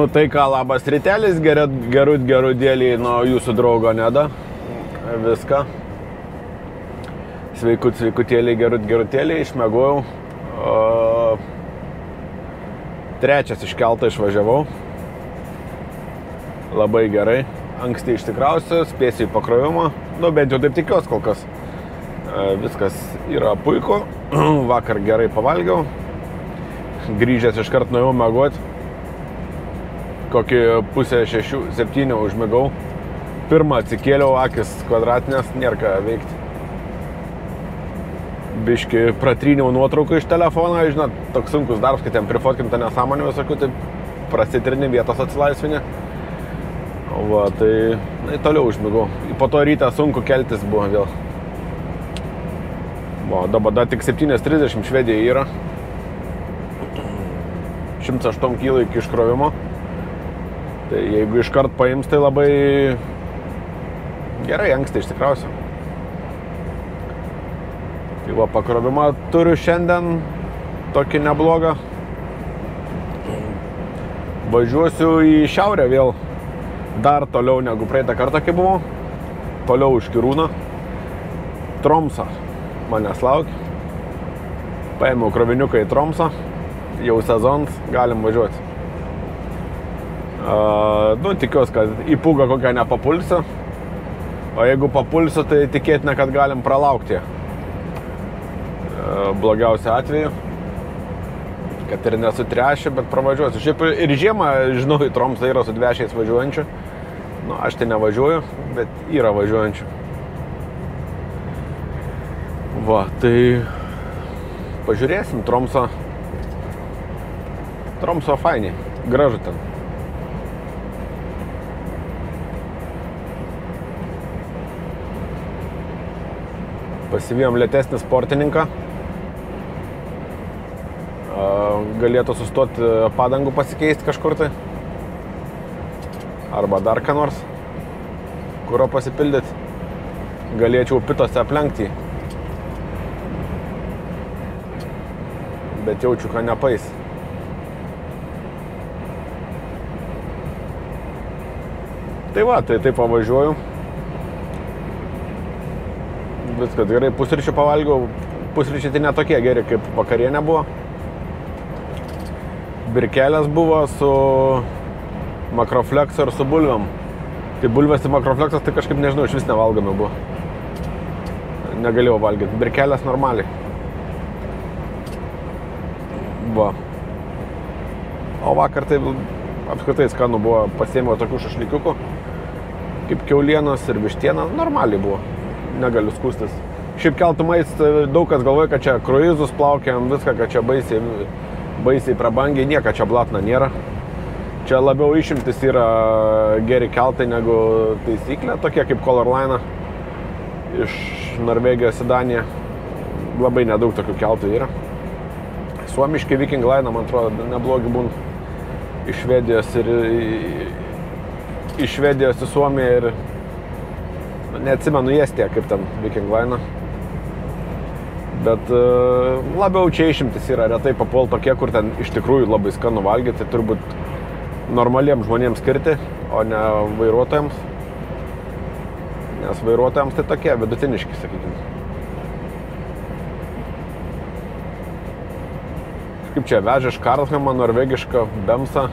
Nu tai ką, labas rytelis, gerų dėlį nuo jūsų draugo Neda. Viską. Sveikutėliai, gerutėliai, išmėgojau. Trečias iškeltą išvažiavau. Labai gerai. Anksti išsikrausiu, spėsiu į pakrovimą. Nu bent jau taip tikiuosi kol kas. Viskas yra puiku. Vakar gerai pavalgiau. Grįžęs iškart nuėjau mėgoti. Kokį pusę 6-7 užmigau. Pirmą atsikėliau, akis kvadratinės, nėra ką veikti. Biški pratryniau nuotraukų iš telefono, žinot, toks sunkus darbas, kad ten prifotkinta nesąmonė visokių, tai prasitrini vietos atsilaisvinė. Va, tai toliau užmigau. Po to rytą sunku keltis buvo vėl. Va, dabar tik 7:30 Švedija yra. 108 kg iki iškrovimo. Tai jeigu iškart paims, tai labai gerai, anksti išsikrausiu. Tai va, pakrovimą turiu šiandien tokį neblogą. Važiuosiu į šiaurę vėl, dar toliau negu praeitą kartą, kai buvau. Toliau už Kirūną. Tromsą manęs laukia. Paėmiau kroviniuką į Tromsą. Jau sezonas, galim važiuoti. Nu, tikiuosi, kad į pūgą kokią nepapulsiu. O jeigu papulsiu, tai tikėtina, kad galim pralaukti. Blogiausia atveju. Kad ir nesu trešį, bet pravažiuosiu. Šiaip ir žiemą, žinau, į Tromsą yra su dvešiais važiuojančių. Nu, aš tai nevažiuoju, bet yra važiuojančių. Va, tai pažiūrėsim Tromsą. Tromso fainiai, gražu ten. Pasivėjom lėtesnį sportininką. Galėtų sustoti padangų pasikeisti kažkur tai. Arba dar ką nors, kuro pasipildyti. Galėčiau pitose aplenkti. Bet jaučiu, kad nepais. Tai va, tai taip pavažiuoju. Viskas gerai, pusryčių pavalgiau. Pusryčiai tai netokie geri, kaip vakarienė buvo. Birkelės buvo su makrofleksu ir su bulvėm. Tai bulvės ir makrofleksas, tai kažkaip nežinau, iš vis nevalgami buvo. Negalėjau valgyti. Birkelės normaliai. Va. O vakar tai apskritai skanu buvo. Pasiėmiau tokių šašlykiukų, kaip kiaulienos ir vištienos. Normaliai buvo. Negaliu skūstis. Šiaip keltumais daug kas galvoja, kad čia kruizus plaukiam, viską, kad čia baisiai prabangiai, nieko čia blatna nėra. Čia labiau išimtis yra geri keltai negu taisyklė, tokie kaip Color Line iš Norvegijos į Daniją. Labai nedaug tokių keltų yra. Suomiški Viking Line, man atrodo, neblogi būna iš Švedijos į Suomiją ir neatsimenu Estiją, kaip ten Viking Line. Bet labiau čia išimtis yra, retai papuol tokie, kur ten iš tikrųjų labai skanu valgyti, tai turbūt normaliems žmonėms skirti, o ne vairuotojams. Nes vairuotojams tai tokie vidutiniški, sakykime. Kaip čia vežė iš Karlshamną, norvegišką Bemsą.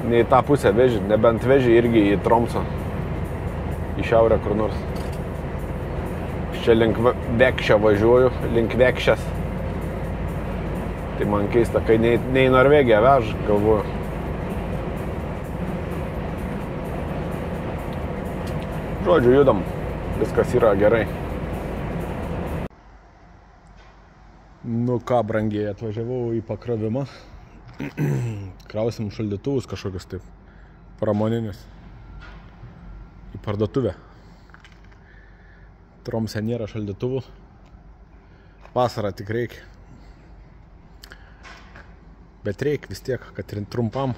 Ne į tą pusę veži, nebent veži irgi į Tromsą. Į šiaurę kur nors. Čia link Vekšę važiuoju, link Vekšės. Tai man keista, kai ne į Norvegiją vež, galvoju. Žodžiu, judam. Viskas yra gerai. Nu ką, brangiai, atvažiavau į pakrovimą. Krausim šaldytuvus kažkokius taip pramoninius į parduotuvę. Tromse nėra šaldytuvų. Vasarą tik reikia. Bet reikia vis tiek, kad ir trumpam.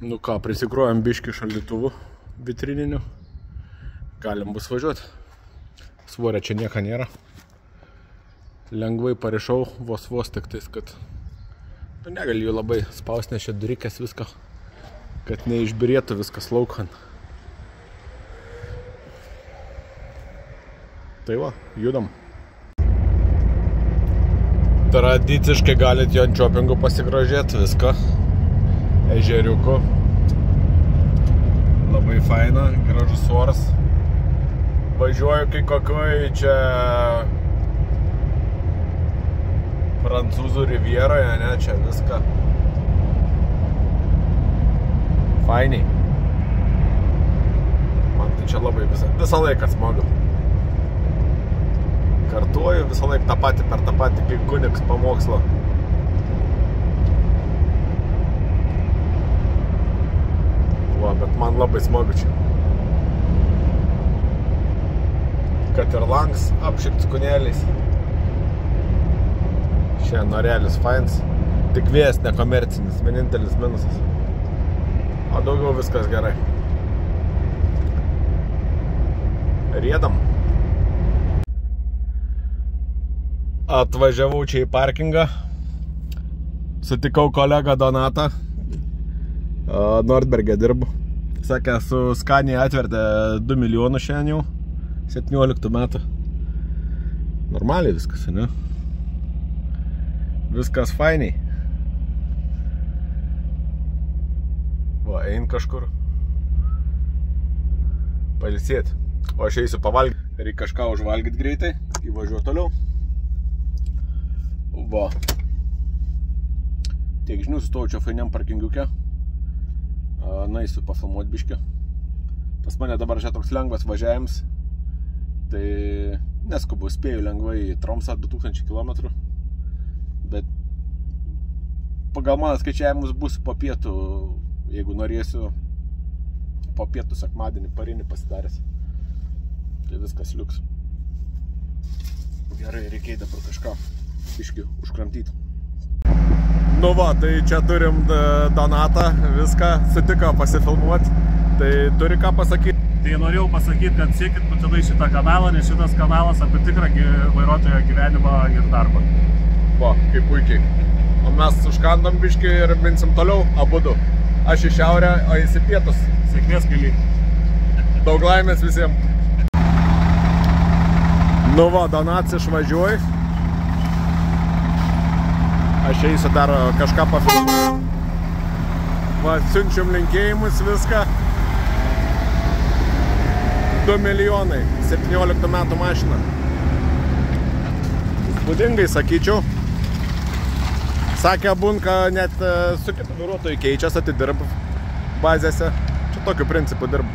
Nu ką, prisikruojam biškį šaldytuvų vitrininių. Galim bus važiuoti. Svorio čia nieko nėra. Lengvai parišau, vos tik tais, kad Negali jų labai spausti, nes čia durikės visko, kad neišbirėtų viskas laukan. Tai va, judam. Tradiciškai galit jo ant shoppingų pasigrožėti viską. Ežeriuku. Labai faina, gražus oras. Važiuoju kai kokioj čia Prancūzų rivieroje, ne, čia viską. Fainiai. Man tai čia labai visą laiką smagu. Kartuoju visą laiką tą patį per tą patį, kaip kunigs pamokslo. Va, bet man labai smagu čia. Kad ir langs apšipts kūneliais. Šiandien norelis fains. Tik vėjas nekomercinis, vienintelis minusas. O daugiau viskas gerai. Riedam. Atvažiavau čia į parkingą. Sutikau kolegą Donatą. Nordberge dirbu. Sakė, su Scania atvertė 2 milijonus šiandien jau. 17 metų. Normaliai viskas, ne? Viskas fainiai. Va, ein kažkur. Pailsėti. O aš eisiu pavalgyti. Reikia kažką užvalgyti greitai. Įvažiuoju toliau. Va. Tiek žinių, sustojau čia fainiam parkingiuke. Naisiu pafilmuoti biškį. Pas mane dabar čia toks lengvas važiavimas. Tai neskubu, spėju lengvai į Tromsą 2000 km. Bet pagal mano skaičiavimus bus po pietų, jeigu norėsiu po pietų sekmadienį parinį pasidaręs. Tai viskas liuks. Gerai, reikia dabar kažką biškį užkramtyti. Nu va, tai čia turim Donatą, viską, sutiko pasifilmuoti. Tai turi ką pasakyti? Tai norėjau pasakyti, kad siekit būtinai šitą kanalą, nes šitas kanalas apie tikrą vairuotojo gyvenimą ir darbą. Va, kaip puikiai. O mes užkandam biškį ir minsim toliau abudu. Aš į šiaurę, o jis į pietus. Sėkmės kely. Daug laimės visiems. Nu va, Donats išvažiuoju. Aš eisiu dar kažką pafilmuoti. Va, siunčiam linkėjimus viską. 2 milijonai, 17 metų mašina. Būdingai sakyčiau. Sakė, bunka net su kitų vairuotojų keičias, atidirb bazėse. Čia tokiu principu dirb.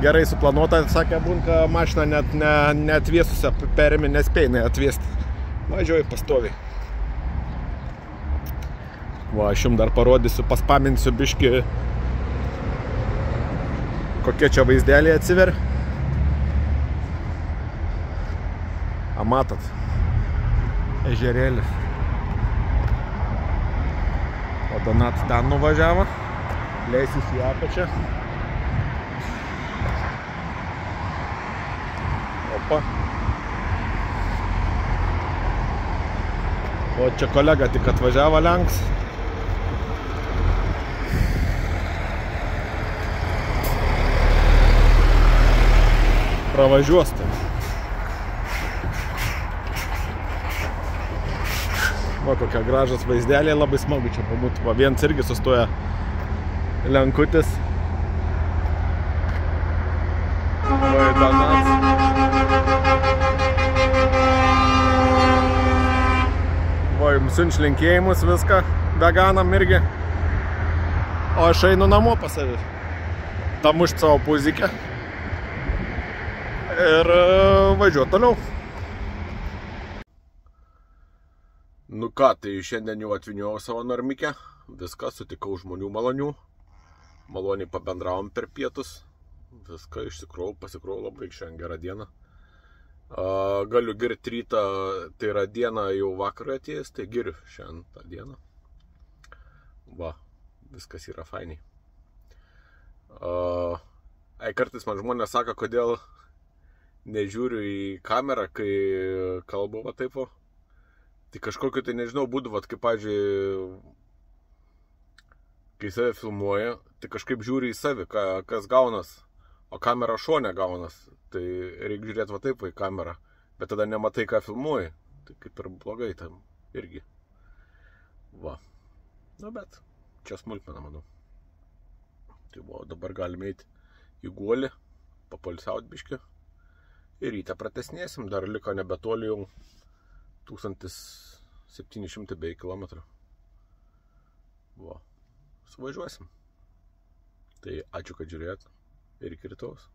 Gerai suplanuota, sakė, bunka mašina net neatviesusią perimi, nespėjai atviesti. Važiuoju pastoviai. Va, aš jums dar parodysiu, paspaminsiu biškį, kokie čia vaizdeliai atsiver. A, matot, ežerėlis. O Donat ten nuvažiavo, leisis į apačią. Opa. O čia kolega tik atvažiavo lenks. Pravažiuos tai. Va, kokia gražas vaizdelė, labai smagu čia pabūti. Va, viens irgi sustoja lenkutis. Va, Donats. Va, jums siunč linkėjimus viską. Veganam irgi. O aš einu namo pas savį. Tamušt savo puzikę. Ir važiuoju toliau. Nu ką, tai šiandien jau atvyniojau savo normikę. Viską, sutikau žmonių malonių. Maloniai pabendravom per pietus. Viską išsikrovau, pasikrovau labai šiandien gerą dieną. Galiu girti rytą, tai yra diena jau vakarui atėjęs, tai giriu šiandien tą dieną. Va, viskas yra fainiai. Kartais man žmonės sako, kodėl nežiūriu į kamerą, kai kalbu va taip. Tai Tai kažkokiu, tai nežinau, būdavo, kaip, pavyzdžiui, kai save filmuoja, tai kažkaip žiūri į savį, kas gaunas, o kamera šone gaunas. Tai reikia žiūrėti va taip į kamerą, bet tada nematai, ką filmuoji. Tai kaip ir blogai tam irgi. Va. Na, bet čia smulkmena, manau. Tai buvo, dabar galime eiti į guolį, papolsiaut biškį. Ir rytą pratesnėsim, dar liko nebetoli jau 1700 bei kilometrų. Va, suvažiuosim. Tai ačiū, kad žiūrėjot ir iki rytojaus.